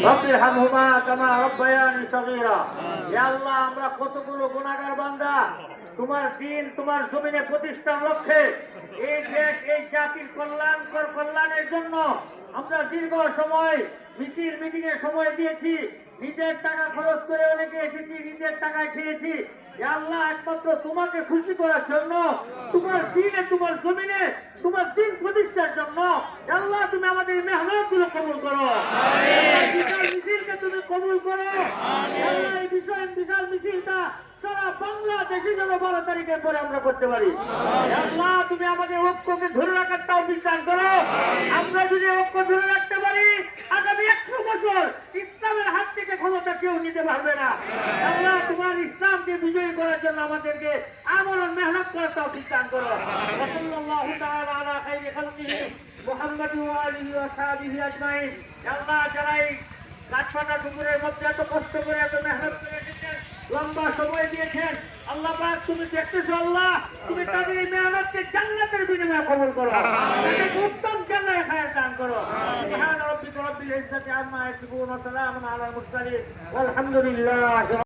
রব্বি হামহুমা কামা রব্বায়ানি সগীরা। ইয়া আল্লাহ, আমরা কতগুলো গুনাহগার বান্দা তোমার দিন তোমার জমিনে প্রতিষ্ঠার লক্ষ্যে এই দেশ এই জাতির কল্যাণের জন্য আমরা দীর্ঘ সময় মিটিং এ সময় দিয়েছি, নিজের টাকা খরচ করে অনেকে এসেছি, নিজের টাকায় খেয়েছি। ইয়া আল্লাহ, একমাত্র তোমাকে খুশি করার জন্য, তোমার দিনে তোমার জমিনে তোমার দিন প্রতিষ্ঠার জন্য ইয়া আল্লাহ, তুমি আমাদের মেহনত গুলো কবুল করো। মিছিলকে তুমি কবুল করো। ইয়া আল্লাহ, এই বিশাল মিছিলটা সারা বাংলাদেশে যেন 12 তারিখের পরে আমরা করতে পারি। ইয়া আল্লাহ, তুমি আমাদের ঐক্যকে ধরে রাখার তৌফিক দান করো। আমরা যদি ঐক্য ধরে রাখতে পারি, আগামী 100 বছর ইসলামের হাত থেকে ক্ষমতা কেউ নিতে পারবে না। ইয়া আল্লাহ, তোমার ইসলামকে বিজয়ী করার জন্য আমাদেরকে আমরণ মেহনত করার তৌফিক দান করো। সাল্লাল্লাহু তাআলা আলা খাইরি খালকিহি মুহাম্মাদ ওয়া আলিহি ওয়া সাহবিহি আজমাইন। ইয়া আল্লাহ, যারা এই কাঠফাটা দুপুরের মধ্যে এত কষ্ট করে এত মেহনত করে এসেছেন, লম্বা সময় দিয়েছেন, আল্লাহ পাক তুমি দেখতেছো, আল্লাহ তুমি তাদের এই মেহনতকে জান্নাতের বিনিময়ে কবুল করো, তাদেরকে উত্তম জান্নাতের খায়ের দান করো। সুবহান রাব্বিকা রাব্বিল ইজ্জাতি আম্মা ইয়াসিফুন ওয়া সালামুন আলাল মুরসালিন ওয়ালহামদুলিল্লাহি।